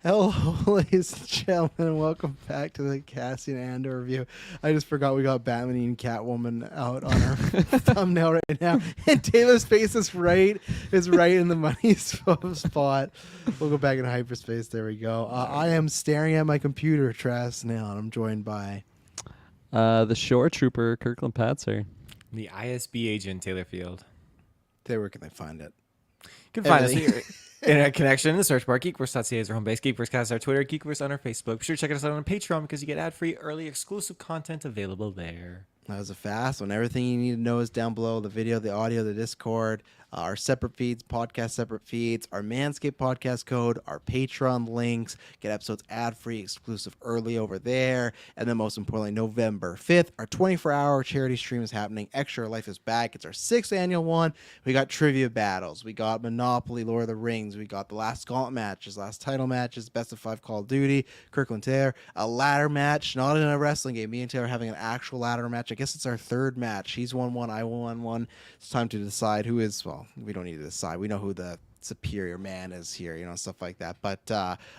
Hello, ladies and gentlemen, and welcome back to the Cassian Andor review. I just forgot we got Batman and Catwoman out on our thumbnail right now, and Taylor's face is right in the money spot. We'll go back in hyperspace. There we go. I am staring at my computer, Travis now, and I'm joined by The Shore Trooper, Kirkland Patzer. The ISB agent, Taylor Field. Taylor. Where can they find it? You can find us here. Internet connection in the search bar. Geekverse.ca is our home base. Geekversecast is our Twitter. Geekverse on our Facebook. Be sure to check us out on Patreon because you get ad-free, early, exclusive content available there. That was a fast one. Everything you need to know is down below. The video, the audio, the Discord, our separate feeds, podcast separate feeds, our Manscaped podcast code, our Patreon links. Get episodes ad-free, exclusive early over there. And then most importantly, November 5th, our 24-hour charity stream is happening. Extra Life is back. It's our 6th annual one. We got trivia battles. We got Monopoly, Lord of the Rings. We got the last gauntlet matches, last title matches, best of 5 Call of Duty, Kirkland Taylor, a ladder match, not in a wrestling game. Me and Taylor are having an actual ladder match. I guess it's our third match. He's won one, I won one. It's time to decide who is, well, we don't need to decide. We know who the superior man is here, stuff like that. But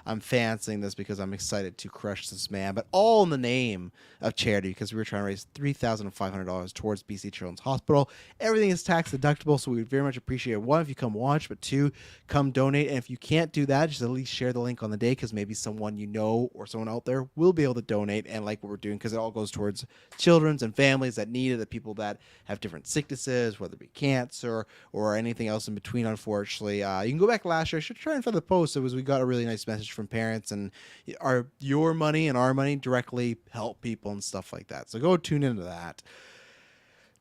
I'm fancying this because I'm excited to crush this man, but all in the name of charity because we were trying to raise $3,500 towards BC Children's Hospital. Everything is tax deductible, so we would very much appreciate it. One, if you come watch, but two, come donate. And if you can't do that, just at least share the link on the day because maybe someone you know or someone out there will be able to donate and like what we're doing because it all goes towards children's and families that need it, the people that have different sicknesses, whether it be cancer or anything else in between, unfortunately. You can go back last year. I should try and find the post. It was we got a really nice message from parents, and your money and our money directly help people and stuff like that. So go tune into that.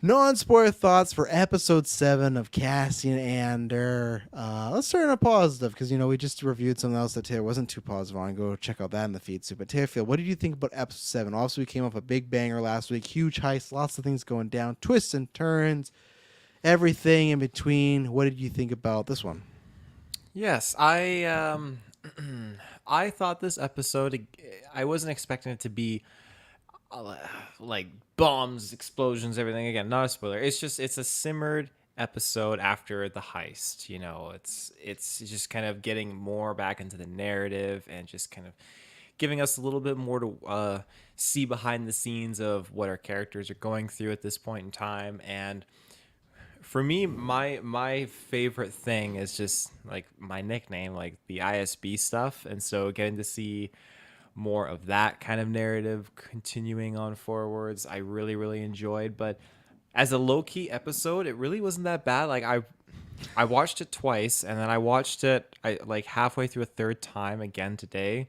Non-spoiler thoughts for episode 7 of Cassian Andor. Let's start on a positive because we just reviewed something else that Taylor wasn't too positive on. Go check out that in the feed too. But Taylor Field, what did you think about episode 7? Obviously, we came off a big banger last week, huge heist, lots of things going down, twists and turns, everything in between. What did you think about this one? Yes, I I thought this episode, I wasn't expecting it to be like bombs, explosions, everything. Again, not a spoiler. It's a simmered episode after the heist. It's just kind of getting more back into the narrative and just kind of giving us a little bit more to see behind the scenes of what our characters are going through at this point in time. And for me, my favorite thing is just like my nickname, like the ISB stuff. And so getting to see more of that kind of narrative continuing on forwards, I really, really enjoyed. But as a low-key episode, it really wasn't that bad. Like I watched it twice, and then I watched it like halfway through a third time again today.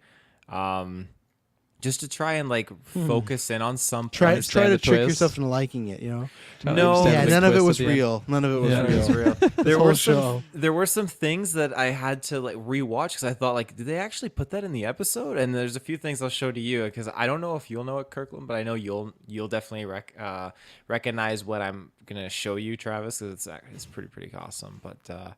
Just to try and focus in on some Try points. to trick yourself into liking it, No, yeah, none of it was at the end. real. None of it was real. There were some things that I had to rewatch because I thought did they actually put that in the episode? And there's a few things I'll show to you because I don't know if you'll know it, Kirkland, but I know you'll definitely recognize what I'm gonna show you, Travis, because it's pretty awesome. But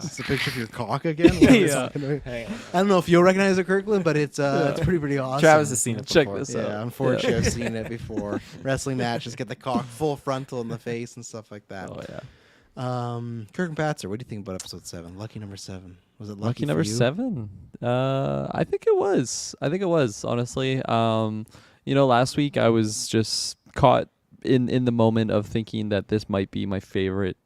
It's a picture of your cock again. Yeah. I don't know if you'll recognize it, Kirkland, but it's pretty awesome. Travis has seen it Check before. this Yeah, out. unfortunately, I've seen it before. Wrestling matches get the cock full frontal in the face and stuff like that. Oh, yeah. Kirk and Patzer, what do you think about episode 7? Lucky number 7. Was it Lucky for number you? 7? I think it was. Honestly. Last week I was just caught in the moment of thinking that this might be my favorite,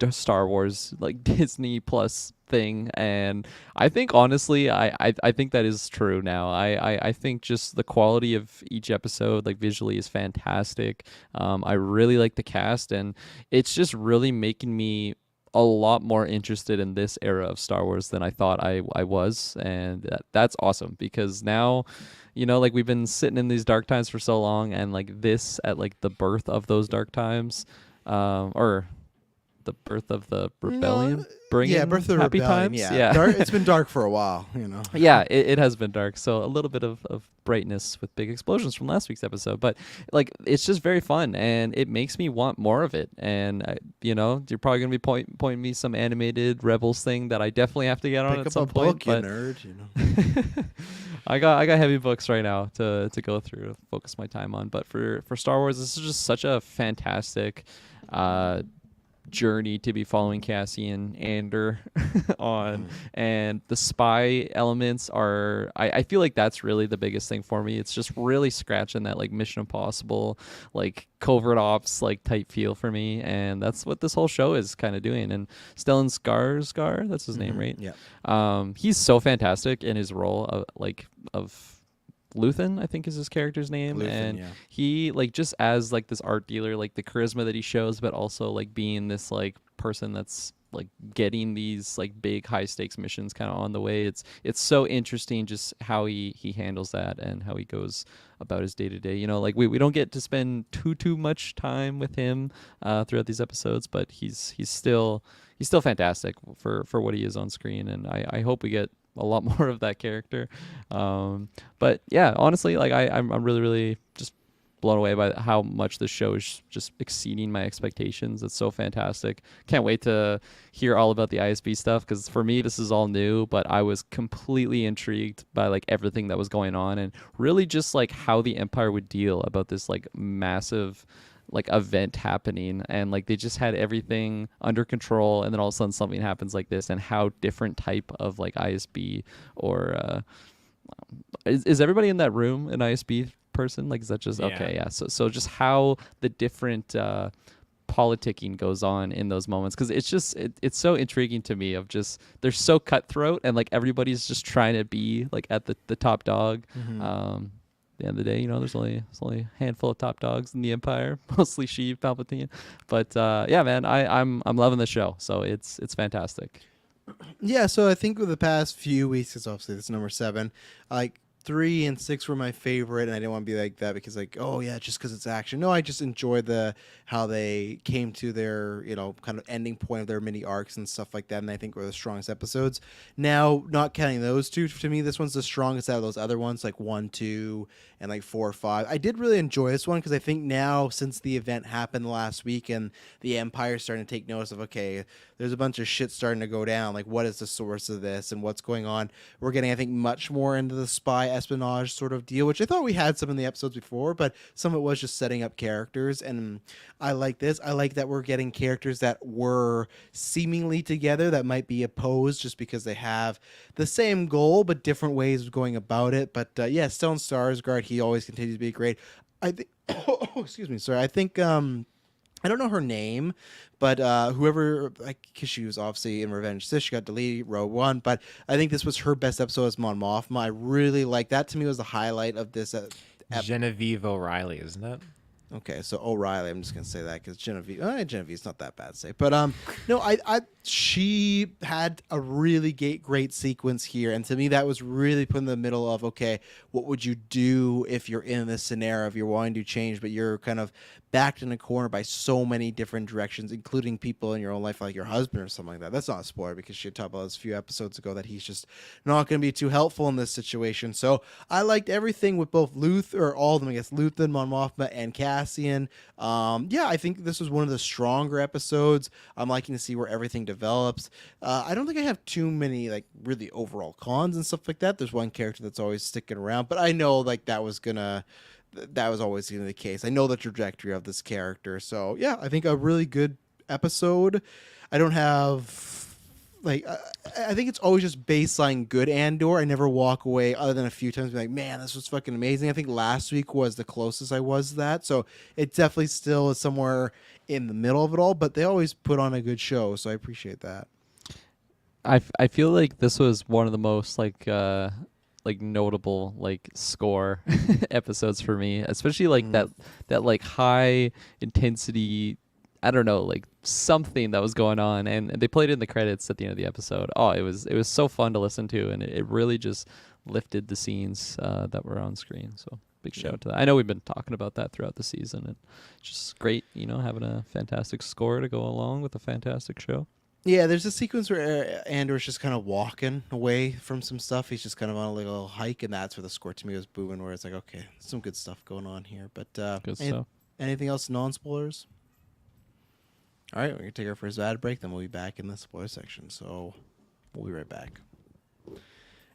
Star Wars, Disney Plus thing, and I think honestly I think that is true now. I think just the quality of each episode visually is fantastic. I really like the cast, and it's just really making me a lot more interested in this era of Star Wars than I thought I was, and that's awesome because now we've been sitting in these dark times for so long, and this at the birth of those dark times, or the birth of the rebellion, Birth of the happy Rebellion. times. Yeah. It's been dark for a while, Yeah, it has been dark. So a little bit of brightness with big explosions from last week's episode, but it's just very fun, and it makes me want more of it. And you're probably gonna be pointing me some animated Rebels thing that I definitely have to get on Pick at up some a point. book, you But nerd. I got heavy books right now to go through to focus my time on. But for Star Wars, this is just such a fantastic journey to be following Cassie and Andor on, and the spy elements are. I feel like that's really the biggest thing for me. It's just really scratching that like Mission Impossible, like covert ops like type feel for me, and that's what this whole show is kind of doing. And Stellan Skarsgård, that's his name, right? Yeah. He's so fantastic in his role of Luthen, I think is his character's name. Luthen, and yeah. he like just as like this art dealer, like the charisma that he shows, but also like being this like person that's like getting these like big high stakes missions kind of on the way. It's so interesting just how he handles that and how he goes about his day to day. You know, like we don't get to spend too much time with him throughout these episodes, but he's still fantastic for what he is on screen, and I hope we get a lot more of that character. But yeah, honestly, like I'm really just blown away by how much the show is just exceeding my expectations. It's so fantastic. Can't wait to hear all about the ISB stuff, because for me this is all new, but I was completely intrigued by like everything that was going on, and really just like how the Empire would deal about this like massive like event happening, and like they just had everything under control, and then all of a sudden something happens like this, and how different type of like ISB or is everybody in that room an ISB person? Like, is that just okay? Yeah. So just how the different politicking goes on in those moments, because it's just it's so intriguing to me. Of just they're so cutthroat, and like everybody's just trying to be like at the top dog. The end of the day, you know, there's only a handful of top dogs in the Empire, mostly Sheev, Palpatine. But yeah, man, I'm loving the show. So it's fantastic. Yeah, so I think with the past few weeks, it's obviously this number 7. Like 3 and 6 were my favorite, and I didn't want to be like that because, like, oh yeah, just because it's action. No, I just enjoyed how they came to their kind of ending point of their mini arcs and stuff like that, and I think were the strongest episodes. Now, not counting those two, to me, this one's the strongest out of those other ones, like 1, 2, and like 4, 5. I did really enjoy this one because I think now, since the event happened last week and the Empire's starting to take notice of, okay, there's a bunch of shit starting to go down. Like, what is the source of this and what's going on? We're getting, I think, much more into the spy espionage sort of deal, which I thought we had some in the episodes before, but some of it was just setting up characters. And I like this. I like that we're getting characters that were seemingly together that might be opposed just because they have the same goal but different ways of going about it. But yeah, Stellan Skarsgård, he always continues to be great. I think. Oh, excuse me. Sorry. I think. I don't know her name, but whoever, because she was obviously in Revenge 6, she got deleted, Rogue One, but I think this was her best episode as Mon Mothma. I really like that. To me was the highlight of this. Genevieve O'Reilly, isn't it? Okay, so O'Reilly, I'm just gonna say that because Genevieve's not that bad to say, but no, she had a really great sequence here, and to me that was really put in the middle of, okay, what would you do if you're in this scenario, if you're wanting to change, but you're kind of backed in a corner by so many different directions, including people in your own life, like your husband or something like that. That's not a spoiler because she had talked about this a few episodes ago that he's just not going to be too helpful in this situation. So I liked everything with both all of them, I guess, Luthen, Mon Mothma, and Cassian. Yeah, I think this was one of the stronger episodes. I'm liking to see where everything develops. I don't think I have too many like really overall cons and stuff like that. There's one character that's always sticking around, but I know like that was always going to be the case. I know the trajectory of this character. So yeah, I think a really good episode. I don't have like I think it's always just baseline good Andor. I never walk away other than a few times being like, man, this was fucking amazing. I think last week was the closest I was to that. So it definitely still is somewhere in the middle of it all, but they always put on a good show. So I appreciate that. I feel like this was one of the most like notable like score episodes for me, especially like that like high intensity, I don't know, like something that was going on, and they played it in the credits at the end of the episode. Oh, it was so fun to listen to, and it really just lifted the scenes that were on screen. So big shout out to that. I know we've been talking about that throughout the season, and it's just great, having a fantastic score to go along with a fantastic show. Yeah, there's a sequence where Andor's just kind of walking away from some stuff. He's just kind of on a little hike, and that's where the score to me was booming, where it's like, okay, some good stuff going on here. But good stuff. Anything else non-spoilers? All right, we're going to take our first ad break, then we'll be back in the spoiler section. So we'll be right back.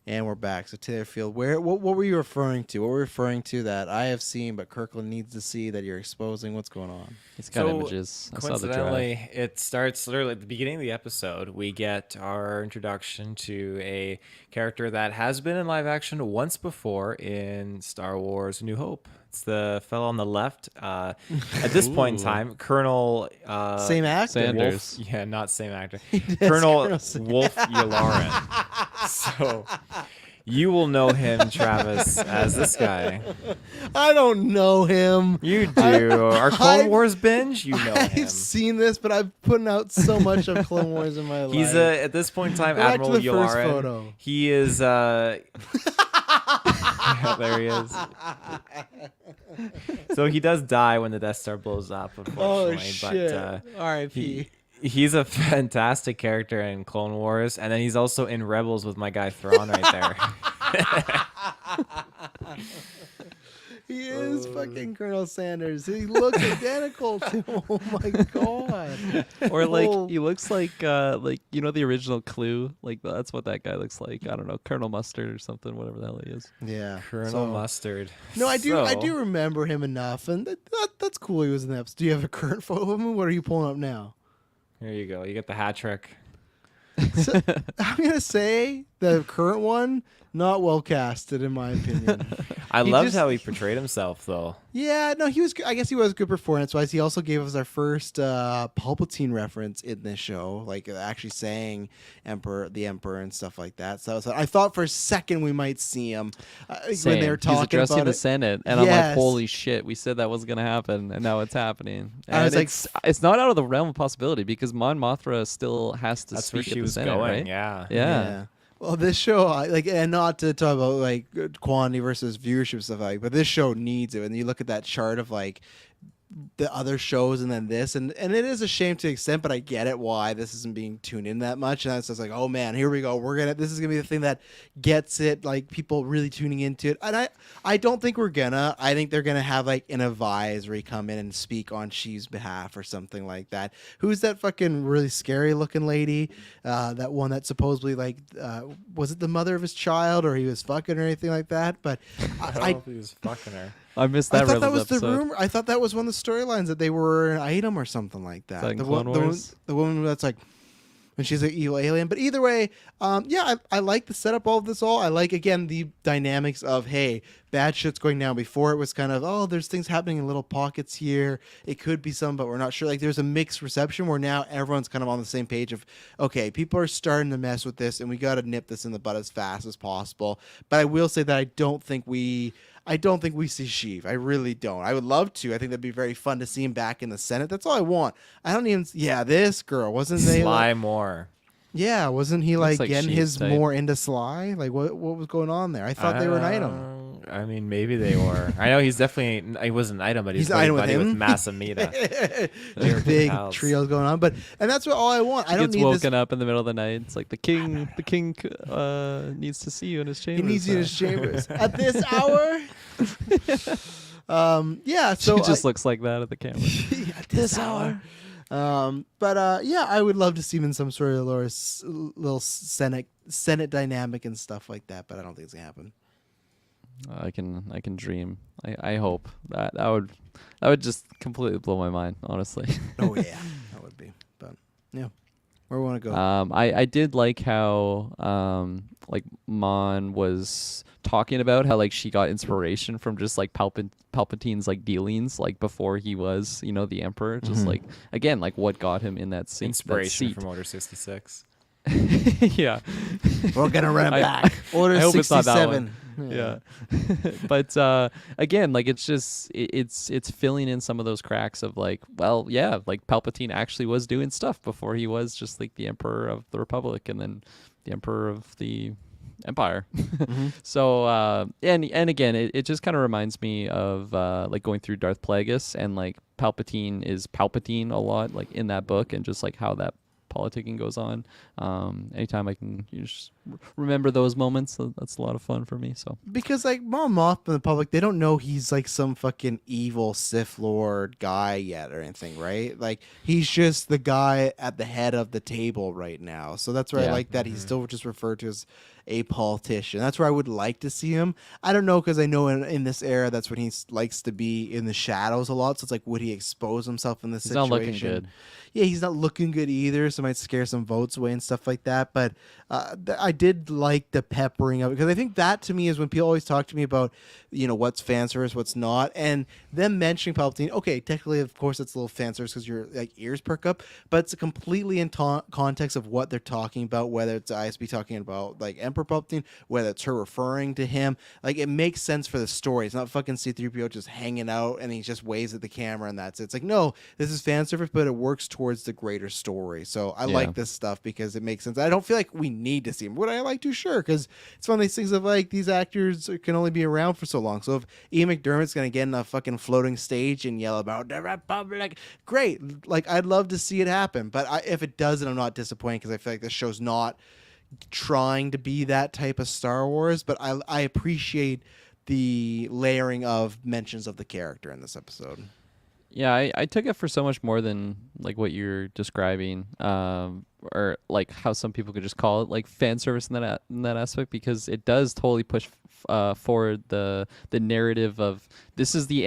And we're back. So Taylor Field, what were you referring to? What were you referring to that I have seen but Kirkland needs to see that you're exposing? What's going on? He's got images. I saw the drive. Coincidentally, it starts literally at the beginning of the episode. We get our introduction to a character that has been in live action once before in Star Wars: New Hope. It's the fellow on the left. At this point in time, Colonel Same actor. Sanders. Wolf, yeah, not same actor. Yes, Colonel Colonel Sanders. Wolf Yularen. So you will know him, Travis, as this guy. I don't know him. You do. Our Clone I've- Wars binge, you know him. I've seen this, but I've put out so much of Clone Wars in my life. He's at this point in time Go back to Admiral the first Yularen. photo. He is yeah, there he is. So he does die when the Death Star blows up, Oh unfortunately. shit! But R.I.P. he's a fantastic character in Clone Wars, and then he's also in Rebels with my guy Thrawn right there. He is fucking Colonel Sanders. He looks identical to. Oh my god! Or like Oh. he looks like the original Clue. Like that's what that guy looks like. I don't know, Colonel Mustard or something, whatever the hell he is. Yeah, Colonel so- Mustard. No, I do. I So- do remember him enough, and that's cool. He was in the episode. Do you have a current photo of him? What are you pulling up now? Here you go. You get the hat trick. So, I'm gonna say the current one not well casted in my opinion. I He loved just- how he portrayed himself, though. Yeah, no, he was. I guess he was good performance-wise. He also gave us our first Palpatine reference in this show, like actually saying the Emperor and stuff like that. So I thought for a second we might see him when Same. they were He's talking addressing about the it. Senate, and I'm like, Yes. holy shit! We said that was gonna happen, and now it's happening. I was And like, it's not out of the realm of possibility because Mon Mothra still has to That's where speak she at the was Senate, going. right? Yeah. Yeah. Well, this show, and not to talk about like quantity versus viewership stuff but this show needs it. And you look at that chart of like the other shows and then this, and it is a shame to an extent, but I get it why this isn't being tuned in that much. And it's just like, oh man, here we go. This is gonna be the thing that gets it, like people really tuning into it. And I don't think I think they're gonna have like an advisory come in and speak on Sheev's behalf or something like that. Who's that fucking really scary looking lady? That one that supposedly like was it the mother of his child or he was fucking or anything like that? But I don't know if he was fucking her. I missed I that. thought that was Rebels the episode. rumor. I thought that was one of the storylines that they were an item or something like that. that in the, Clone Wars? the woman that's like, when she's an evil alien. But either way, I like the setup of this all. I like again the dynamics of hey, bad shit's going down. Before it was kind of there's things happening in little pockets here. It could be some, but we're not sure. Like there's a mixed reception where now everyone's kind of on the same page of okay, people are starting to mess with this, and we got to nip this in the bud as fast as possible. But I will say that I don't think we see Sheev. I really don't. I would love to. I think that'd be very fun to see him back in the Senate. That's all I want. I don't even. Yeah, this girl wasn't they? Sly Moore. Yeah, wasn't he Looks like like getting Sheev his type. more into Sly? Like what was going on there? I thought they were an item. I mean, maybe they were. I know he's definitely. He wasn't an item, but he's He's an item with buddy him? with Masamita. There's big pals. trios going on, and that's what all I want. I He don't gets need woken this. up in the middle of the night. It's like the king needs to see you in his He chambers. needs you in his now. chambers at this hour. Yeah, so She just looks like that at the camera. at this hour. I would love to see him in some sort of little Senate dynamic and stuff like that, but I don't think it's gonna happen. I can dream. I hope that would just completely blow my mind, honestly. Oh yeah, that would be. But yeah, where we want to go? I did like how like Mon was talking about how like she got inspiration from just like Palpatine's like dealings like before he was the Emperor, just like again like what got him in that seat. Inspiration that from Order 66. yeah. We're gonna run it I- back. Order I hope it's not that 67. Yeah. But again, like it's just it's filling in some of those cracks of like, well, yeah, like Palpatine actually was doing stuff before he was just like the Emperor of the Republic and then the Emperor of the Empire. So and again, it just kind of reminds me of like going through Darth Plagueis, and like Palpatine is Palpatine a lot, like in that book, and just like how that politicking goes on. Anytime I can just remember those moments, so that's a lot of fun for me. So Because like Mon Mothma in the public, they don't know he's like some fucking evil Sith Lord guy yet or anything, right? Like he's just the guy at the head of the table right now. So that's why I Yeah. like that he's still just referred to a politician. That's where I would like to see him. I don't know, because I know in this era that's when he likes to be in the shadows a lot. So it's like, would he expose himself in this He's not situation? looking good. Yeah, he's not looking good either, so it might scare some votes away and stuff like that. But I did like the peppering of it, because I think that to me is when people always talk to me about, what's fan service, what's not, and them mentioning Palpatine. Okay, technically, of course, it's a little fan service because your like ears perk up, but it's completely in context of what they're talking about. Whether it's ISB talking about like Emperor Palpatine, whether it's her referring to him, like it makes sense for the story. It's not fucking C-3PO just hanging out and he just waves at the camera and that's it. It's like, no, this is fan service, but it works towards the greater story. So I like this stuff because it makes sense. I don't feel like we need to see him. Would I like to? Sure, because it's one of these things of like these actors can only be around for so long. So if Ian McDermott's gonna get in a fucking floating stage and yell about the Republic, great. Like I'd love to see it happen. But if it doesn't, I'm not disappointed because I feel like this show's not trying to be that type of Star Wars. But I appreciate the layering of mentions of the character in this episode. Yeah, I took it for so much more than like what you're describing, or like how some people could just call it like fan service in that aspect, because it does totally push forward the narrative of this is the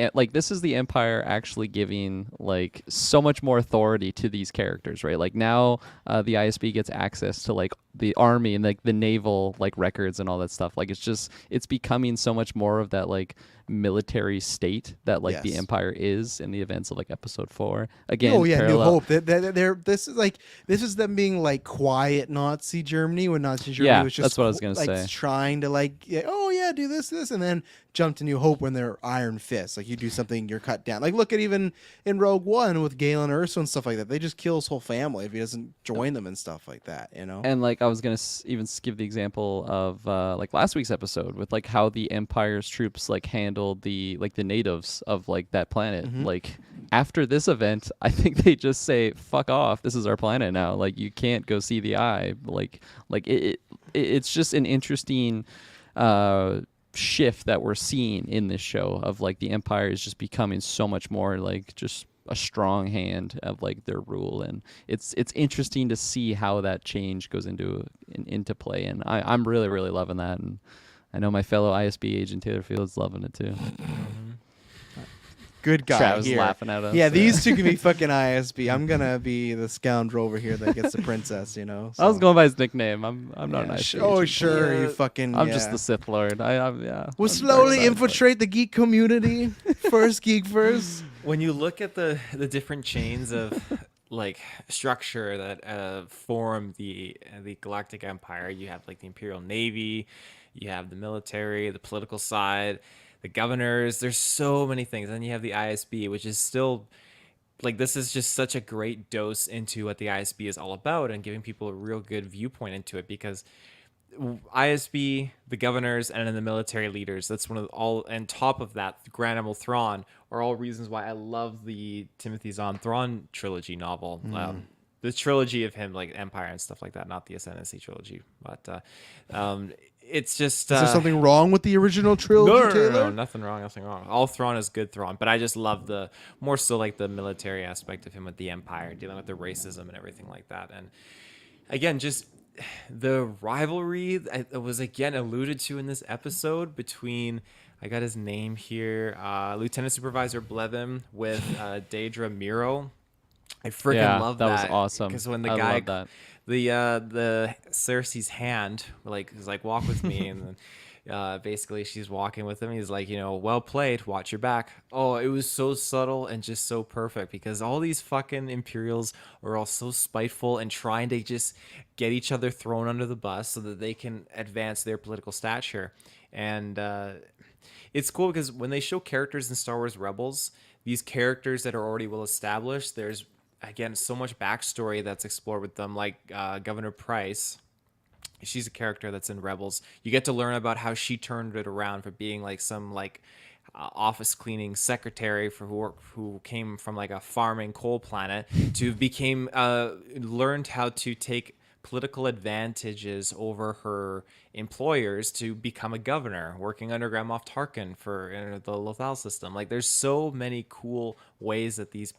Empire actually giving like so much more authority to these characters, right? Like now the ISB gets access to like the army and like the naval like records and all that stuff. Like it's becoming so much more of that like military state that like the Empire is in the events of like Episode 4. Again, New parallel. Hope. This is them being like quiet Nazi Germany when Nazi Germany was just that's what I was gonna like say. trying to like do this, and then jump to New Hope when they're iron fists. Like you do something, you're cut down. Like look at even in Rogue One with Galen Erso and stuff like that. They just kill his whole family if he doesn't join them and stuff like that. And like I was gonna even give the example of like last week's episode with like how the Empire's troops like handled the natives of like that planet. Mm-hmm. Like after this event, I think they just say fuck off. This is our planet now. Like you can't go see the eye. It's just an interesting shift that we're seeing in this show of like the Empire is just becoming so much more like just a strong hand of like their rule, and it's interesting to see how that change goes into play, and I'm really loving that, and I know my fellow ISB agent Taylor Field's loving it too. Good guy. Travis here. laughing at us. Yeah, these two can be fucking ISB. I'm gonna be the scoundrel over here that gets the princess. So. I was going by his nickname. I'm not an ISB. Oh agent. sure, you fucking. I'm just the Sith Lord. We'll I'm slowly very infiltrate the geek community. First geek first. When you look at the different chains of like structure that form the Galactic Empire, you have like the Imperial Navy, you have the military, the political side, the governors. There's so many things. And then you have the ISB, which is still like, this is just such a great dose into what the ISB is all about and giving people a real good viewpoint into it, because ISB, the governors, and then the military leaders, that's one of all, and top of that, the Grand Admiral Thrawn, are all reasons why I love the Timothy Zahn Thrawn trilogy novel. The trilogy of him, like Empire and stuff like that, not the Ascendancy trilogy. But it's just... Is there something wrong with the original trilogy, Taylor? No, nothing wrong. All Thrawn is good Thrawn, but I just love more so like the military aspect of him with the Empire, dealing with the racism and everything like that. And again, just the rivalry that was again alluded to in this episode between, I got his name here, Lieutenant Supervisor Blevin with Daedra Miro. I freaking love that. That was awesome. Because when the I guy, love that. the Cersei's hand, like, is like, walk with me, and then basically she's walking with him. He's like, well played, watch your back. Oh, it was so subtle and just so perfect, because all these fucking Imperials are all so spiteful and trying to just get each other thrown under the bus so that they can advance their political stature. And it's cool because when they show characters in Star Wars Rebels, these characters that are already well established, there's again so much backstory that's explored with them, like Governor Price. She's a character that's in Rebels. You get to learn about how she turned it around from being like some like office cleaning secretary who came from like a farming coal planet to learned how to take political advantages over her employers to become a governor, working under Grand Moff Tarkin for the Lothal system. Like, there's so many cool ways that these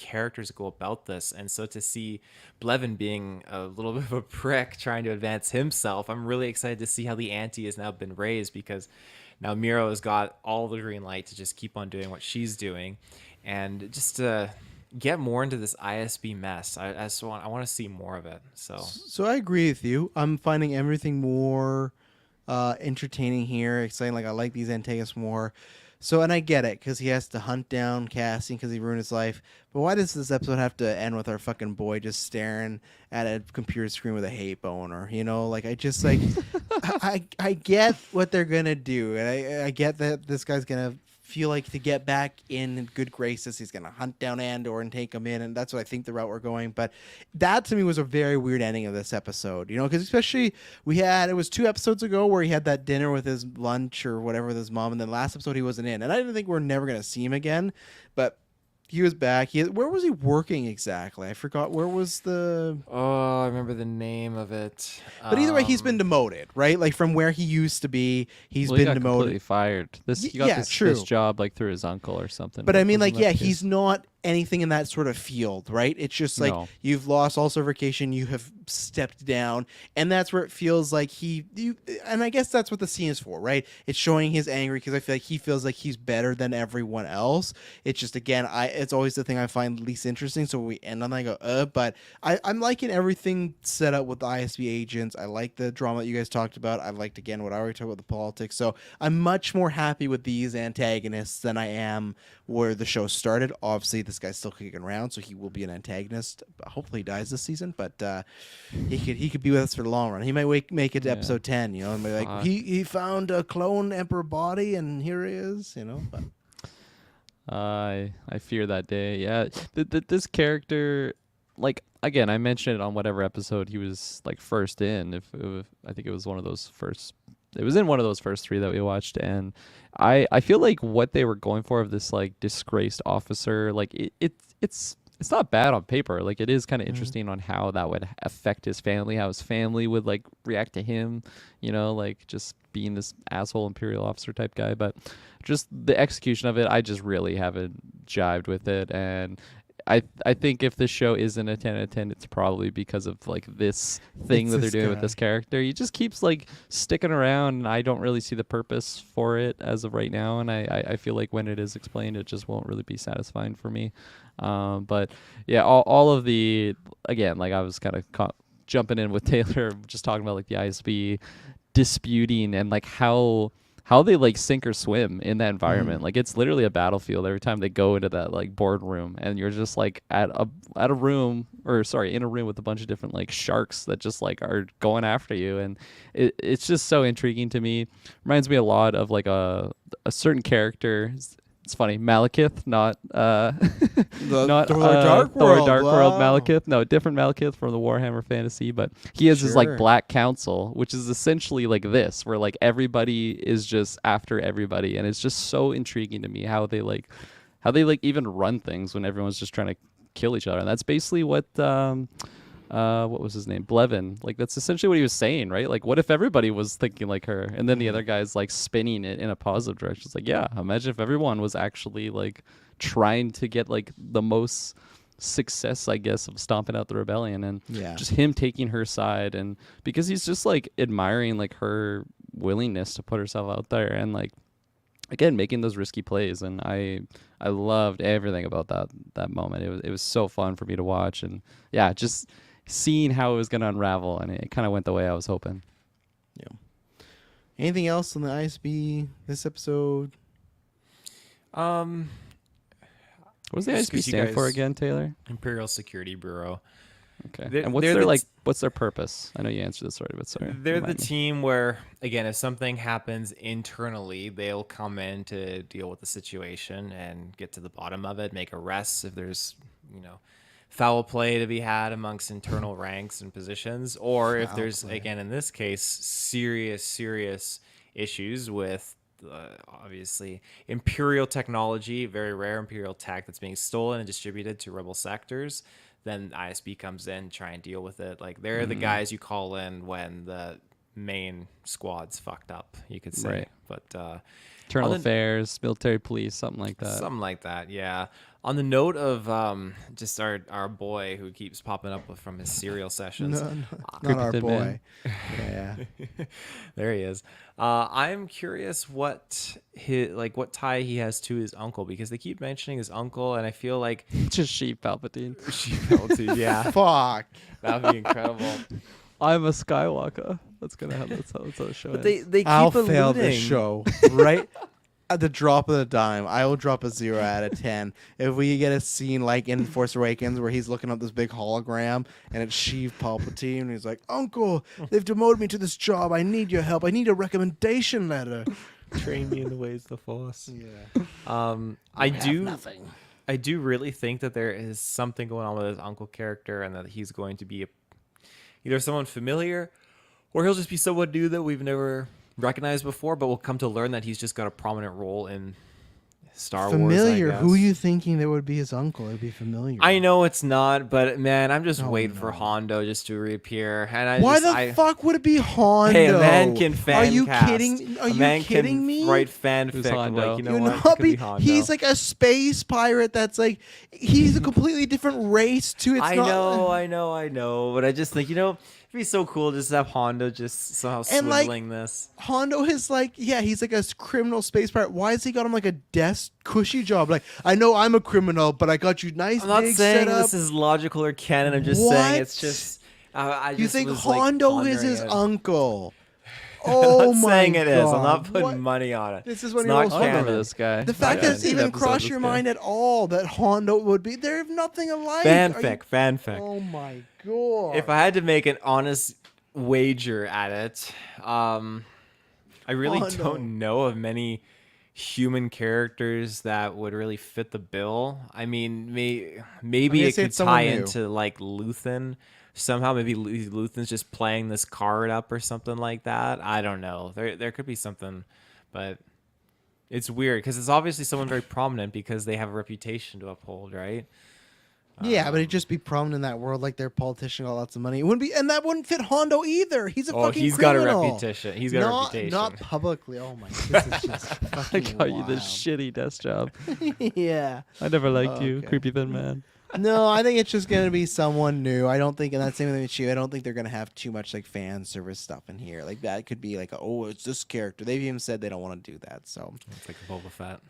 characters go about this. And so to see Blevin being a little bit of a prick trying to advance himself, I'm really excited to see how the ante has now been raised, because now Miro has got all the green light to just keep on doing what she's doing, and just to get more into this ISB mess. I want to see more of it. So I agree with you. I'm finding everything more entertaining here, exciting. Like I like these antagonists more. So, and I get it because he has to hunt down Cassian because he ruined his life. But why does this episode have to end with our fucking boy just staring at a computer screen with a hate boner? You know, like I just like, I get what they're gonna do, and I get that this guy's gonna feel like to get back in good graces, he's gonna hunt down Andor and take him in, and that's what I think the route we're going. But that to me was a very weird ending of this episode, you know, because especially it was 2 episodes ago where he had that dinner with his lunch or whatever with his mom, and then last episode he wasn't in, and I didn't think we're never gonna see him again, but he was back. Where was he working exactly? I forgot. Where was the? Oh, I remember the name of it. But either way, he's been demoted, right? Like from where he used to be, he's Well, he been got completely demoted. fired. He got this true. job like through his uncle or something. But I mean, Wasn't like, that yeah, the case? he's not anything in that sort of field, right? It's just like No. you've lost all certification, you have stepped down, and that's where it feels like and I guess that's what the scene is for, right? It's showing his angry because I feel like he feels like he's better than everyone else. It's just again, it's always the thing I find least interesting. So we end on that, I go, but I'm liking everything set up with the ISB agents. I like the drama that you guys talked about. I liked again what I already talked about the politics. So I'm much more happy with these antagonists than I am where the show started. Obviously, this guy's still kicking around, so he will be an antagonist. Hopefully, he dies this season, but he could be with us for the long run. He might make it to episode 10. You know, and be like he found a clone emperor body, and here he is. You know, but I fear that day. Yeah, this character, like again, I mentioned it on whatever episode he was like first in. If I think it was one of those first. It was in one of those first 3 that we watched, and I feel like what they were going for of this like disgraced officer, like it's not bad on paper. Like it is kind of interesting on how that would affect his family, how his family would like react to him, you know, like just being this asshole imperial officer type guy. But just the execution of it, I just really haven't jived with it, and I think if this show isn't a 10 out of 10, it's probably because of like this thing It's that they're this doing with guy. this character. He just keeps like sticking around, and I don't really see the purpose for it as of right now. And I feel like when it is explained, it just won't really be satisfying for me. But yeah, all of the, again, like I was kind of jumping in with Taylor, just talking about like the ISB disputing and like how they like sink or swim in that environment. Like it's literally a battlefield every time they go into that like boardroom, and you're just like in a room with a bunch of different like sharks that just like are going after you, and it's just so intriguing to me. Reminds me a lot of like a certain character. It's funny, Malekith, not not Thor Dark World, World wow. Malekith. No, different Malekith from the Warhammer Fantasy, but he has his like Sure. Black Council, which is essentially like this, where like everybody is just after everybody, and it's just so intriguing to me how they like even run things when everyone's just trying to kill each other. And that's basically what was his name? Blevin. Like that's essentially what he was saying, right? Like what if everybody was thinking like her, and then the other guy's like spinning it in a positive direction. It's like, yeah, imagine if everyone was actually like trying to get like the most success, I guess, of stomping out the rebellion, and Yeah. just him taking her side, and because he's just like admiring like her willingness to put herself out there and like again making those risky plays. And I loved everything about that moment. It was so fun for me to watch, and yeah, just seeing how it was going to unravel, and it kind of went the way I was hoping. Yeah. Anything else on the ISB this episode? What does the Just ISB 'cause you stand for guys- again, Taylor? Imperial Security Bureau. Okay. They're- And what's they're their the like t- what's their purpose? I know you answered this already, but sorry. They're the remind me. team where, again, if something happens internally, they'll come in to deal with the situation and get to the bottom of it, make arrests if there's, foul play to be had amongst internal ranks and positions, or if Foul there's, play. again, in this case, serious issues with obviously Imperial technology, very rare Imperial tech that's being stolen and distributed to rebel sectors. Then ISB comes in, try and deal with it. Like they're the guys you call in when the main squad's fucked up, you could say. Right. But Internal on the- affairs, military police, something like that. something like that, yeah. On the note of just our boy who keeps popping up from his serial sessions. No, not Creepy our Thin boy. Man. Yeah. There he is. I'm curious what what tie he has to his uncle, because they keep mentioning his uncle, and I feel like Just sheep Palpatine. yeah, Fuck. that would be incredible. I'm a Skywalker. That's gonna have that's how the show But ends. they keep I'll alluding. fail this show right at the drop of the dime. I will drop a 0 out of 10 if we get a scene like in Force Awakens where he's looking up this big hologram and it's Sheev Palpatine and he's like, "Uncle, they've demoted me to this job. I need your help. I need a recommendation letter." Train me in the ways of the Force. Yeah. I do really think that there is something going on with his uncle character, and that he's going to be either someone familiar, or he'll just be someone new that we've never recognized before, but we'll come to learn that he's just got a prominent role in Star Wars. Familiar. I Who are guess. you thinking that would be his uncle? It'd be familiar. I know it's not, but man, I'm just Oh, waiting for no. Hondo just to reappear. And Why the fuck would it be Hondo? Hey, a man can fan Are you cast. kidding? Are A you man kidding can me? write fanfic. Who's Hondo? Like, you know You're what? It not could be be- Hondo. he's like a space pirate that's like he's a completely different race too. It's I not, know, but I just think, it'd be so cool just to have Hondo just somehow And, like, swindling this. Hondo is like, yeah, he's like a criminal space pirate. Why has he got him like a desk cushy job? Like, I know I'm a criminal, but I got you nice I'm not big saying setup. this is logical or canon. I'm just What? saying it's just. I You just think was, like, Hondo is pondering his it. uncle? I'm Oh not my saying god! it is. I'm not putting What? money on it. This is It's when not you're I don't remember canon. this guy. The fact Yeah. that it's even crossed your mind at all that Hondo would be there, nothing alike. Are you- Fanfic. Oh my god! If I had to make an honest wager at it, I really Hondo. don't know of many human characters that would really fit the bill. I mean, maybe gonna it say could it's someone tie new. into like Luthen. Somehow, maybe Luthen's just playing this card up or something like that. I don't know. There could be something, but it's weird because it's obviously someone very prominent because they have a reputation to uphold, right? Yeah, but it'd just be prominent in that world, like their politician got lots of money. It wouldn't be, and that wouldn't fit Hondo either. He's a Oh, fucking he's got a criminal. reputation. He's got a not, reputation. Not publicly. Oh my, this is just I fucking got you this wild. shitty desk job. Yeah. I never liked you, Okay. creepy thin man. No, I think it's just gonna be someone new. I don't think, and that's the same thing with you. I don't think they're gonna have too much like fan service stuff in here. Like that could be like, oh, it's this character. They've even said they don't want to do that. So, It's like a Boba Fett.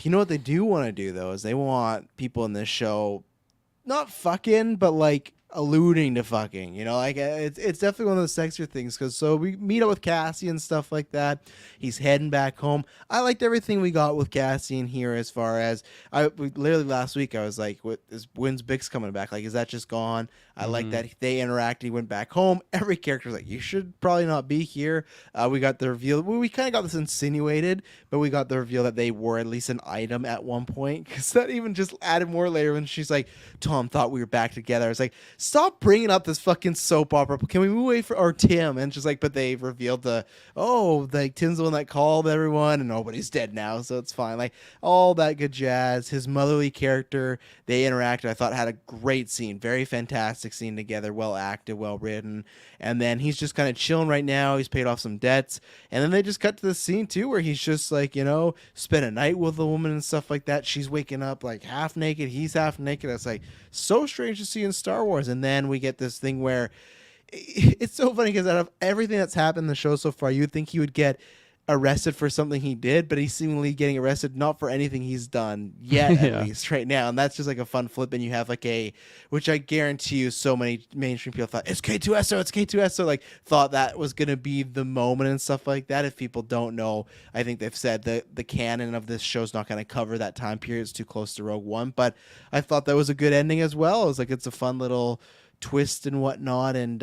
you know what they do want to do though is they want people in this show, not fucking, but like alluding to fucking. You know, like it's definitely one of those sexier things. Because so we meet up with Cassie and stuff like that. He's heading back home. I liked everything we got with Cassie in here. As far as literally last week, I was like, when's Bix coming back? Like, is that just gone? I like that they interacted. He went back home. Every character's like, you should probably not be here. We got the reveal. We kind of got this insinuated, but we got the reveal that they were at least an item at one point. Because that even just added more later when she's like, Tom thought we were back together. I was like, stop bringing up this fucking soap opera. Can we move away from or Tim? And she's like, but they revealed like Tim's the one that called everyone and nobody's dead now, so it's fine. Like all that good jazz. His motherly character, they interacted. I thought had a great scene, very fantastic scene together, well acted, well written. And then he's just kind of chilling right now. He's paid off some debts, and then they just cut to the scene too where he's just like, spent a night with a woman and stuff like that. She's waking up like half naked. He's half naked. That's like so strange to see in Star Wars. And then we get this thing where it's so funny because out of everything that's happened in the show so far, you'd think he would get arrested for something he did, but he's seemingly getting arrested not for anything he's done yet, Yeah. at least right now. And that's just like a fun flip. And you have like which I guarantee you so many mainstream people thought, it's K2SO, like thought that was going to be the moment and stuff like that. If people don't know, I think they've said that the canon of this show's not going to cover that time period. It's too close to Rogue One, but I thought that was a good ending as well. It was like, it's a fun little twist and whatnot. And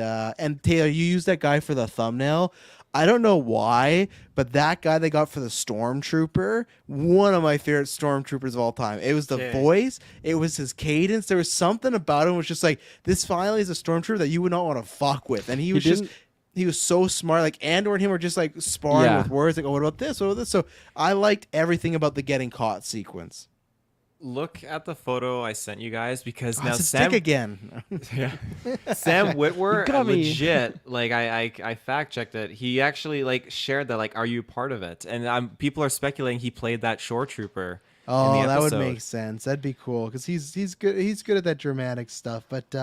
Taylor, you used that guy for the thumbnail. I don't know why, but that guy they got for the Stormtrooper, one of my favorite Stormtroopers of all time. It was the Okay. voice, it was his cadence. There was something about him, was just like, this finally is a Stormtrooper that you would not want to fuck with. And he was didn't- he was so smart. Like Andor and him were just like sparring Yeah. with words. Like, oh, what about this? What about this? So I liked everything about the getting caught sequence. look at the photo I sent you guys because Oh, now it's a dick Sam, again. yeah, Sam Witwer, got me. legit. Like I fact checked it. He actually like shared that. Like, are you part of it? And people are speculating he played that shore trooper in the Oh, that would episode. make sense. That'd be cool because he's good. He's good at that dramatic stuff. But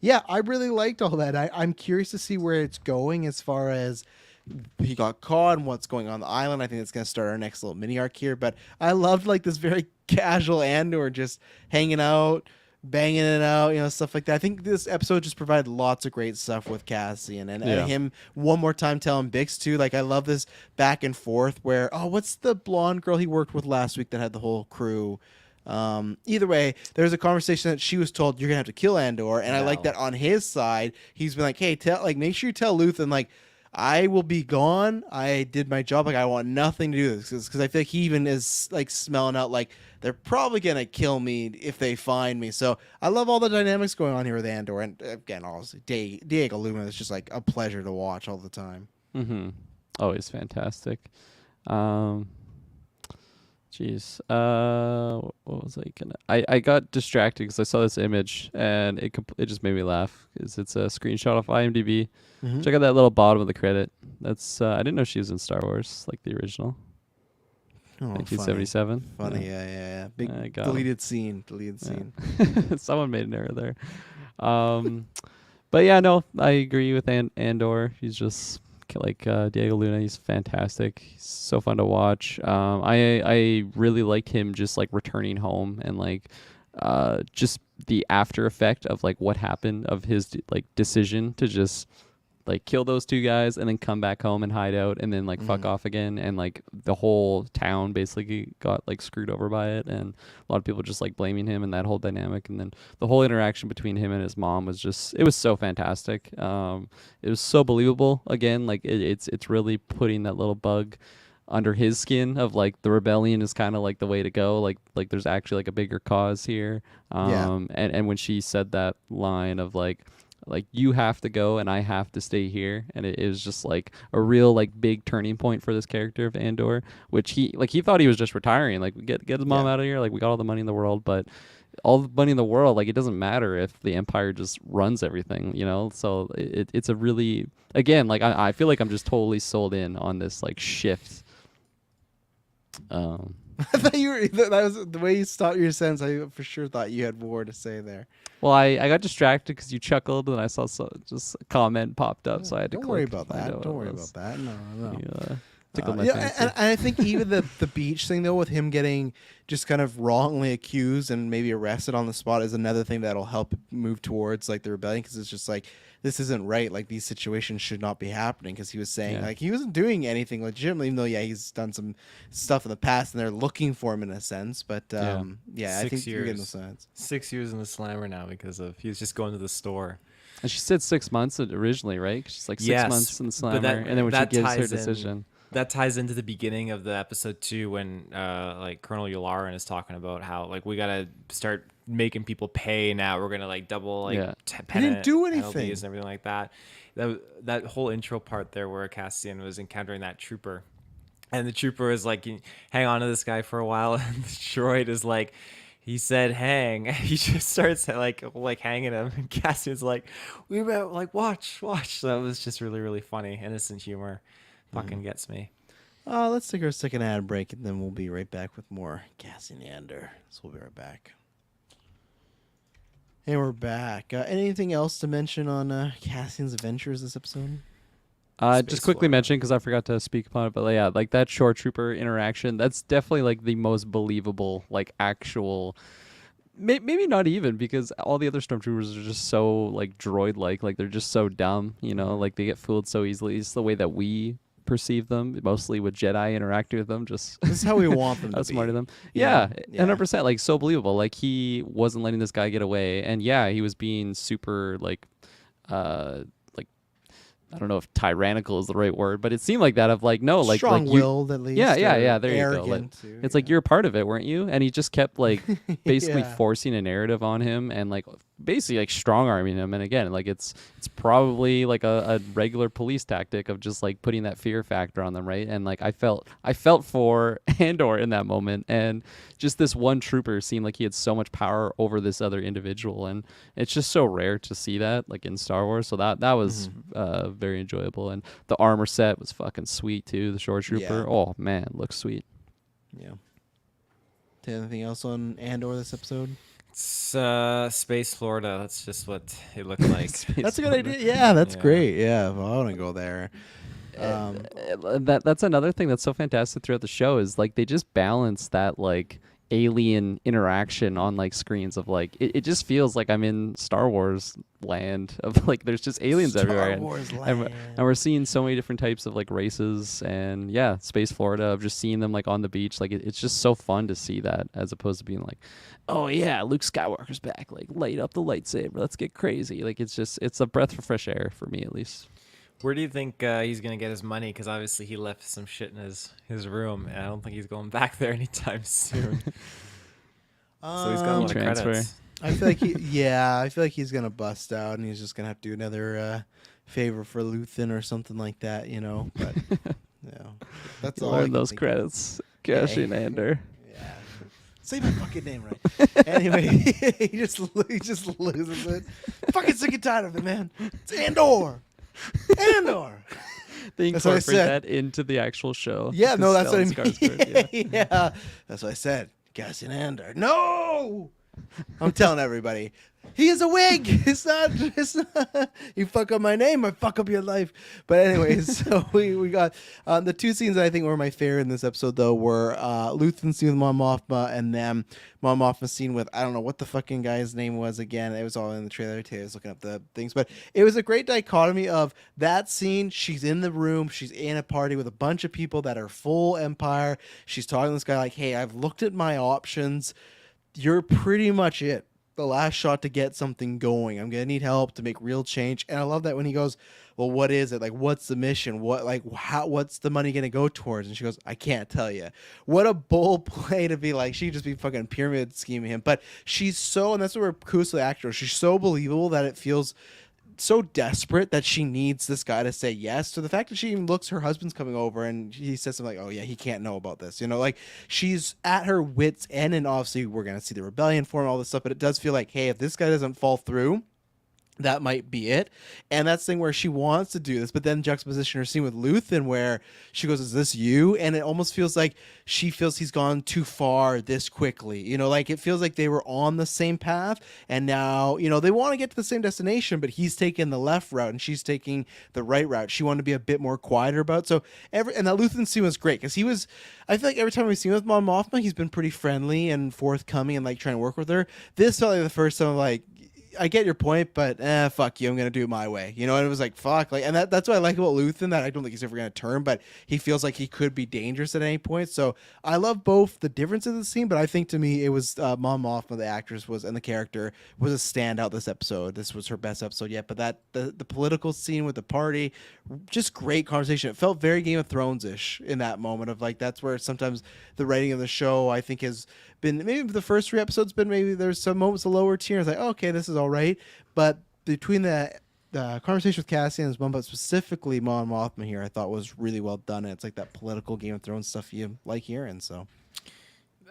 yeah, I really liked all that. I'm curious to see where it's going as far as he got caught and what's going on the island. I think it's going to start our next little mini arc here. But I loved like this very casual Andor just hanging out, banging it out, stuff like that. I think this episode just provided lots of great stuff with Cassian and Yeah. him one more time telling Bix too. Like I love this back and forth where what's the blonde girl he worked with last week that had the whole crew. Either way, there's a conversation that she was told you're gonna have to kill Andor, and I like that on his side. He's been like, hey, make sure you tell Luthen like I will be gone. I did my job. Like I want nothing to do with this because I feel like he even is like smelling out like they're probably gonna kill me if they find me. So I love all the dynamics going on here with Andor, and again, obviously Diego Luna is just like a pleasure to watch all the time. Mm-hmm. Always fantastic. Jeez. What was I gonna? I got distracted because I saw this image and it just made me laugh because it's a screenshot of IMDb. Mm-hmm. Check out that little bottom of the credit. That's I didn't know she was in Star Wars, like the original, Oh, 1977. Funny, yeah. Big I got deleted scene. Scene. Someone made an error there. But yeah, no, I agree with Andor. He's just like Diego Luna. He's fantastic. He's so fun to watch. I really like him just like returning home and like just the after effect of like what happened of his like decision to just like kill those two guys and then come back home and hide out and then like fuck off again, and like the whole town basically got like screwed over by it, and a lot of people just like blaming him and that whole dynamic, and then the whole interaction between him and his mom was just, it was so fantastic. It was so believable. Again, like it's really putting that little bug under his skin of like the rebellion is kind of like the way to go, like there's actually like a bigger cause here. And when she said that line of like you have to go and I have to stay here, and it is just like a real like big turning point for this character of Andor, which he thought he was just retiring, like get his mom out of here, like we got all the money in the world, but all the money in the world, like it doesn't matter if the Empire just runs everything, so it's a really, again, like I feel like I'm just totally sold in on this like shift. I thought that was the way you stopped your sentence. I for sure thought you had more to say there. Well, I got distracted because you chuckled, and I saw just a comment popped up, so I had to Don't click worry to about find that. out Don't what worry it was. about that. No. You, tickled my fancy. And I think even the beach thing though, with him getting just kind of wrongly accused and maybe arrested on the spot, is another thing that'll help move towards like the rebellion, because it's just like this isn't right. Like these situations should not be happening, because he was saying like he wasn't doing anything legitimately, even though he's done some stuff in the past and they're looking for him in a sense. But I think you're getting the sense. 6 years in the slammer now because of he was just going to the store. And she said 6 months originally, right? She's like 6 Yes, months in the but slammer, that- and then when she that gives her ties in. decision. That ties into the beginning of the episode too, when like Colonel Yularen is talking about how like we gotta start making people pay now. We're gonna like double like He didn't do anything. penalties and everything like that. That whole intro part there where Cassian was encountering that trooper, and the trooper is like, hang on to this guy for a while, and the droid is like, he said hang. He just starts like hanging him, and Cassian's like, we better like watch. So that was just really, really funny. Innocent humor fucking gets me. Let's take our second ad break, and then we'll be right back with more Cassian Andor. So we'll be right back. And we're back. Anything else to mention on Cassian's adventures this episode? Just quickly mention, because I forgot to speak upon it, but yeah, like that shore trooper interaction, that's definitely like the most believable, like actual. Maybe not even, because all the other stormtroopers are just so like droid-like they're just so dumb, like they get fooled so easily. It's the way that we perceive them, mostly with Jedi interacting with them, just This is how we want them to outsmarting be. them. Yeah. 100%, like so believable. Like he wasn't letting this guy get away, and he was being super like I don't know if tyrannical is the right word, but it seemed like that of like, no, like strong-willed at least. Yeah, there you go. Like, Arrogant too, it's like you're a part of it, weren't you? And he just kept like basically Yeah. forcing a narrative on him and like basically like strong arming him. And again, like it's probably like a regular police tactic of just like putting that fear factor on them, right? And like I felt for Andor in that moment, and just this one trooper seemed like he had so much power over this other individual, and it's just so rare to see that like in Star Wars. So that was very enjoyable, and the armor set was fucking sweet too. The shore trooper, Yeah. oh man, looks sweet. Yeah. Anything else on Andor this episode? It's Space Florida. That's just what it looked like. That's a good idea. Yeah, that's Yeah. great. Yeah, well, I want to go there. That's another thing that's so fantastic throughout the show is like they just balance that like alien interaction on like screens of like it just feels like I'm in Star Wars land of like there's just aliens Star everywhere Wars and land. we're seeing so many different types of like races, and yeah, Space Florida of just seeing them like on the beach, like it's just so fun to see that as opposed to being like, oh yeah, Luke Skywalker's back, like light up the lightsaber, let's get crazy. Like it's a breath of fresh air for me at least. Where do you think he's gonna get his money? Because obviously he left some shit in his room, and I don't think he's going back there anytime soon. So he's got a lot of Transfer. credits. I feel like I feel like he's gonna bust out, and he's just gonna have to do another favor for Luthen or something like that, you know. But that's all. I Learn can those think of. credits. Gosh, Yeah. in Andor. Yeah. Say my fucking name right. Anyway, he just loses it. Fucking sick and tired of it, man. It's Andor. Andor. They That's what I incorporate said. that into the actual show. Yeah, no, that's what I Stellan mean. Skarsgård, yeah. Yeah, that's what I said. Cassian Andor. No, I'm telling everybody, he is a wig. It's not. You fuck up my name, I fuck up your life. But anyways, so we got the two scenes that I think were my favorite in this episode, though, were Luthen's scene with Mon Mothma, and then Mon Mothma's scene with, I don't know what the fucking guy's name was again. It was all in the trailer too. I was looking up the things, but it was a great dichotomy of that scene. She's in the room. She's in a party with a bunch of people that are full Empire. She's talking to this guy like, "Hey, I've looked at my options. You're pretty much it. The last shot to get something going. I'm gonna need help to make real change." And I love that when he goes, "Well, what is it? Like, what's the mission? What's the money gonna go towards?" And she goes, "I can't tell you." What a bold play to be like. She just be fucking pyramid scheming him, but she's so, and that's what we're kudos to the actor. She's so believable that it feels so desperate that she needs this guy to say yes. So the fact that she even looks, her husband's coming over and he says something like, "Oh yeah, he can't know about this," you know, like she's at her wits end. And obviously we're gonna see the rebellion form, all this stuff, but it does feel like, hey, if this guy doesn't fall through, that might be it. And that's the thing where she wants to do this, but then juxtaposition her scene with Luthen where she goes, "Is this you?" And it almost feels like she feels he's gone too far this quickly. You know, like it feels like they were on the same path and now, you know, they want to get to the same destination, but he's taking the left route and she's taking the right route. She wanted to be a bit more quieter about. So and that Luthen scene was great because I feel like every time we've seen with Mon Mothma, he's been pretty friendly and forthcoming and like trying to work with her. This felt like the first time like, I get your point, but fuck you. I'm gonna do it my way, you know. And it was like fuck, like, and that's what I like about Luthen. That I don't think he's ever gonna turn, but he feels like he could be dangerous at any point. So I love both the difference of the scene, but I think to me it was Mon Mothma, the actress was, and the character was a standout this episode. This was her best episode yet. But that the political scene with the party, just great conversation. It felt very Game of Thrones ish in that moment of like that's where sometimes the writing of the show I think has been, maybe the first 3 episodes been, maybe there's some moments of lower tier. It's like, oh, okay, this is all right, but between the conversation with Cassian and his mom, but specifically Mon Mothma here, I thought was really well done. And it's like that political Game of Thrones stuff you like hearing. So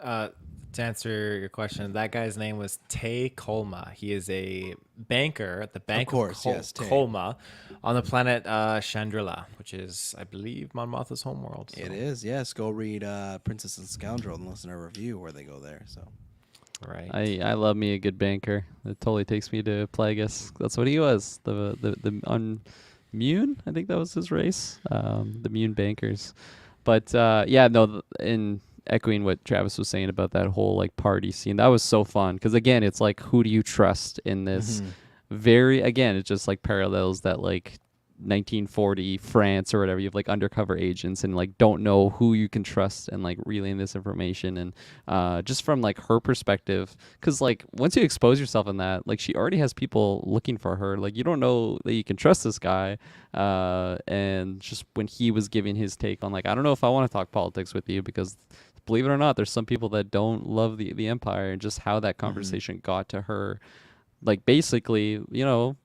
To answer your question, that guy's name was Tay Kolma. He is a banker at the Bank of, course, yes, Tay. Kolma on the planet Chandrila, which is, I believe, Mon Mothma's homeworld. So. it is, yes. Go read Princess and Scoundrel and listen to a review where they go there. So Right. I love me a good banker. It totally takes me to Plagueis. That's what he was. The Mune, I think that was his race. The Mune bankers. But yeah, no, in echoing what Travis was saying about that whole like party scene, that was so fun because again, it's like, who do you trust in this? Again, it just like parallels that like 1940 France or whatever. You have like undercover agents and like don't know who you can trust and like relaying this information. And just from like her perspective, because like once you expose yourself in that, like she already has people looking for her. Like you don't know that you can trust this guy. And just when he was giving his take on like, I don't know if I want to talk politics with you because believe it or not, there's some people that don't love the Empire, and just how that conversation got to her like basically,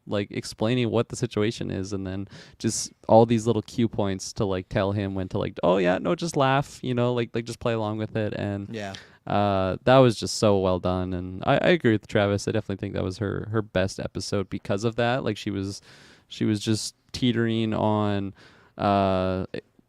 like explaining what the situation is, and then just all these little cue points to like tell him when to like, oh yeah, no, just laugh, like just play along with it. And Yeah. that was just so well done. And I agree with Travis. I definitely think that was her best episode because of that. Like she was just teetering on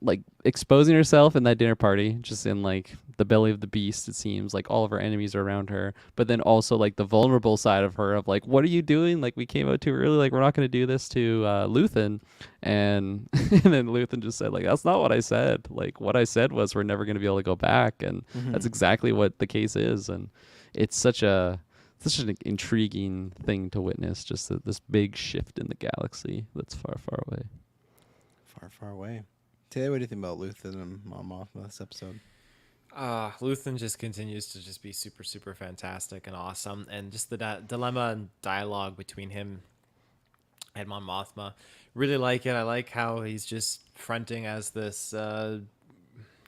like exposing herself in that dinner party, just in like the belly of the beast. It seems like all of her enemies are around her, but then also like the vulnerable side of her of like, what are you doing? Like, we came out too early. Like, we're not going to do this to Luthen. And and then Luthen just said like, that's not what I said. Like, what I said was we're never going to be able to go back, and that's exactly what the case is. And it's such an intriguing thing to witness, just this big shift in the galaxy that's far, far away. Far, far away. Taylor, what do you think about Luthen and Mon Mothma this episode? Luthen just continues to just be super, super fantastic and awesome. And just the dilemma and dialogue between him and Mon Mothma. Really like it. I like how he's just fronting as this, not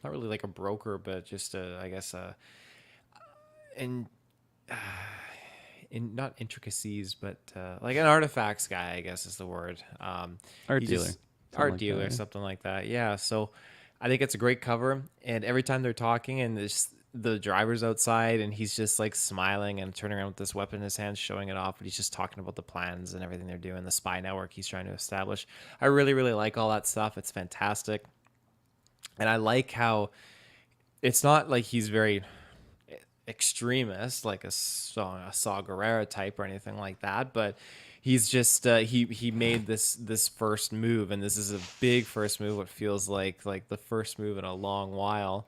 really like a broker, but just I guess, in not intricacies, but like an artifacts guy, I guess is the word. Art he dealer. just- Something art like dealer, that, yeah. something like that. Yeah. So I think it's a great cover. And every time they're talking and the driver's outside and he's just like smiling and turning around with this weapon in his hand, showing it off, but he's just talking about the plans and everything they're doing, the spy network he's trying to establish. I really, really like all that stuff. It's fantastic. And I like how it's not like he's very extremist, like a Saw Gerrera type or anything like that, but he's just he made this first move, and this is a big first move. What feels like the first move in a long while.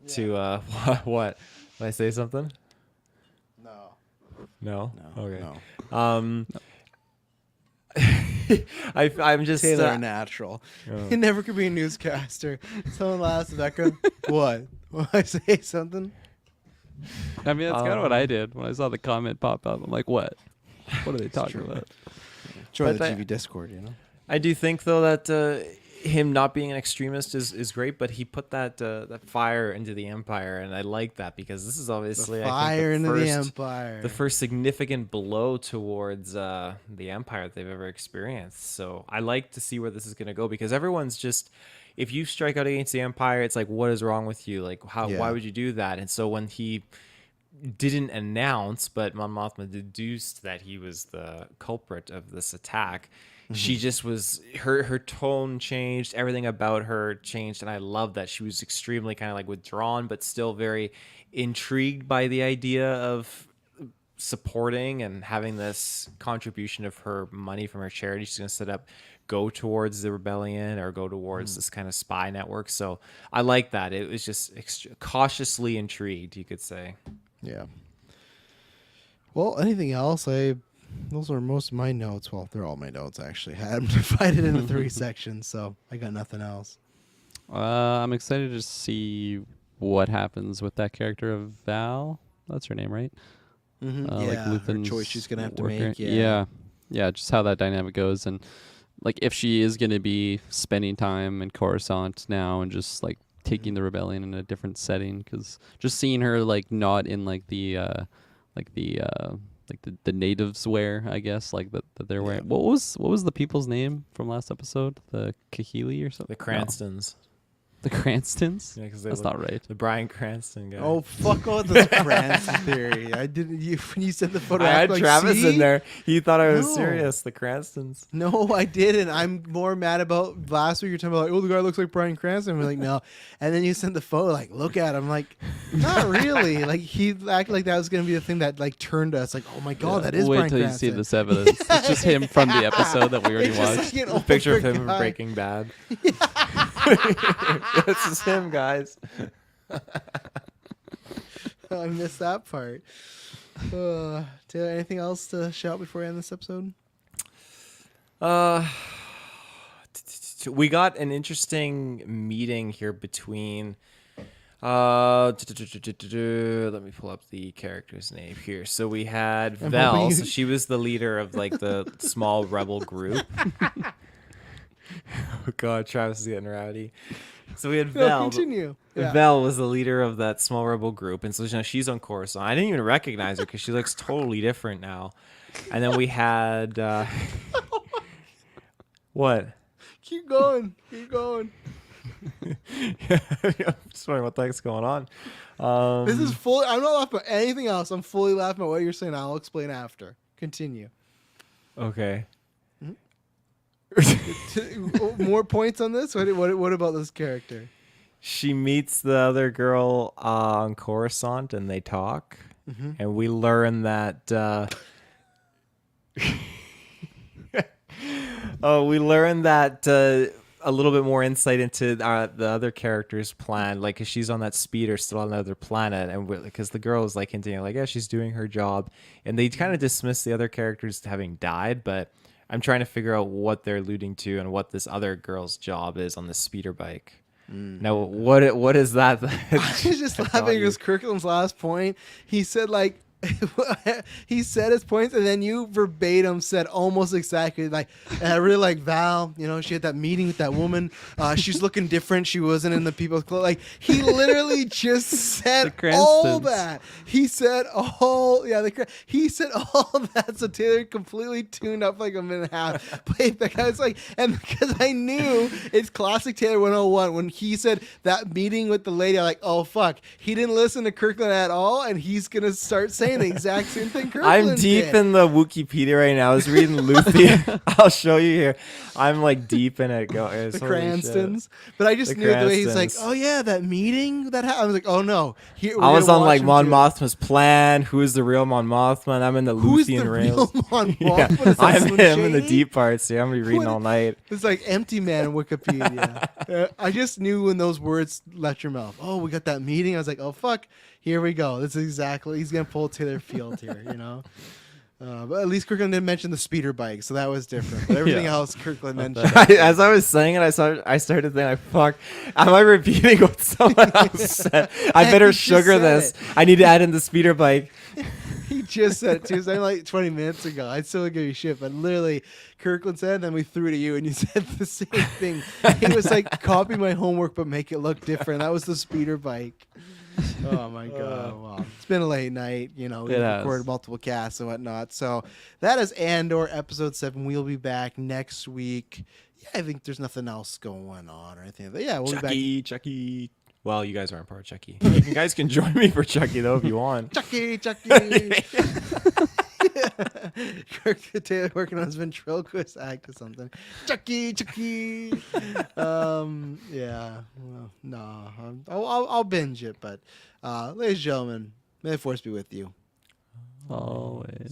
Yeah. To what? Did I say something? No. No. Okay. No. I'm just Taylor natural. He never could be a newscaster. Someone laughs, Becca. What? Will I say something? I mean, that's kind of what I did when I saw the comment pop up. I'm like, what? What are they talking true. about? Join the But GV Discord, I do think though that him not being an extremist is great, but he put that fire into the Empire, and I like that because this is obviously The fire I think, into the Empire. the first significant blow towards the Empire that they've ever experienced. So I like to see where this is going to go, because everyone's just, if you strike out against the Empire, it's like, what is wrong with you? Like, why would you do that? And so when he didn't announce, but Mon Mothma deduced that he was the culprit of this attack, she just was, her tone changed, everything about her changed, and I love that. She was extremely kind of like withdrawn, but still very intrigued by the idea of supporting and having this contribution of her money from her charity she's going to set up go towards the rebellion or go towards this kind of spy network. So I like that. It was just cautiously intrigued, you could say. Yeah. Well, anything else? Those are most of my notes. Well, they're all my notes, actually. I had them divided into 3 sections, so I got nothing else. I'm excited to see what happens with that character of Val. That's her name, right? Yeah, like her Luthen's choice she's going to have to worker. make. Yeah. Yeah, just how that dynamic goes. And like if she is going to be spending time in Coruscant now and just like taking the rebellion in a different setting, because just seeing her like not in like the natives wear, I guess, like that they're wearing. What was the people's name from last episode? The Kahili or something? The Cranstons. The Cranstons? Yeah, 'cause That's not right. The Bryan Cranston guy. Oh, fuck all this Cranston theory. I didn't. When you said the photo, I had like, Travis see? in there. He thought I was No. serious. The Cranstons. No, I didn't. I'm more mad about last week. You're talking about like, oh, the guy looks like Bryan Cranston. We're like, no. And then you sent the photo, like, look at him. Like, not really. Like, he acted like that was going to be the thing that, like, turned us. Like, oh my God, that is Wait Bryan till you Cranston. see this evidence. It's just him from the episode that we already It's just watched. like an A picture of older him guy. from Breaking Bad. This is him, guys. I missed that part. Taylor, anything else to shout before we end this episode? We got an interesting meeting here between. Let me pull up the character's name here. So we had I'm Vel. hoping you- So she was the leader of like the small rebel group. Oh God, Travis is getting rowdy. So we had No, Vel. continue. Yeah. Vel was the leader of that small rebel group, and so she's on Coruscant. I didn't even recognize her because she looks totally different now. And then we had what? Keep going. Keep going. I'm just wondering what the heck's going on. This is fully. I'm not laughing at anything else. I'm fully laughing at what you're saying. I'll explain after. Continue. Okay. More points on this? What about this character? She meets the other girl on Coruscant, and they talk, and we learn that. We learn that a little bit more insight into the other character's plan. Like, 'cause she's on that speeder, still on another planet, and because the girl is like hinting, like, yeah, she's doing her job, and they kind of dismiss the other characters having died, but I'm trying to figure out what they're alluding to and what this other girl's job is on the speeder bike. Now, what is that? I was just laughing because Kirkland's last point. He said like. He said his points, and then you verbatim said almost exactly like, and I really like Val. You know, she had that meeting with that woman. She's looking different. She wasn't in the people's clothes. Like, he literally just said all that. He said he said all that. So Taylor completely tuned up like a minute and a half. Played back. I was like, and because I knew it's classic Taylor 101 when he said that meeting with the lady. I'm like, oh fuck, he didn't listen to Kirkland at all, and he's gonna start saying the exact same thing Kirkland I'm deep did. in the Wikipedia right now. I was reading Luthien. I'll show you here. I'm like deep in it. The Cranstons. But I just knew the way he's like, oh yeah, that meeting that happened. I was like, oh no. I was on like Mon Mothma's plan. Who is the real Mon Mothma? I'm in the Luthien rails. Real Mon Yeah, Mothma? I'm in the deep parts here. I'm gonna be reading all night. It's like empty man Wikipedia. I just knew when those words left your mouth. Oh, we got that meeting. I was like, oh fuck, here we go. This is exactly. He's gonna pull Taylor Field here, you know. But at least Kirkland didn't mention the speeder bike, so that was different. But everything else Kirkland mentioned. As I was saying it, I started thinking, like, fuck, am I repeating what someone else said? I better sugar this. I need to add in the speeder bike. He just said it too. So like 20 minutes ago. I'd still give you shit, but literally Kirkland said, and then we threw to you, and you said the same thing. It was like, copy my homework, but make it look different. That was the speeder bike. Oh my god! Wow, it's been a late night. You know, we've recorded multiple casts and whatnot. So that is Andor episode 7. We'll be back next week. Yeah, I think there's nothing else going on or anything. But yeah, we'll be back. Chucky. Well, you guys aren't part of Chucky. You guys can join me for Chucky though if you want. Chucky. Kirk Taylor working on his ventriloquist act or something. Chucky. Yeah. Well, no. I'll binge it, but ladies and gentlemen, may the force be with you. Always.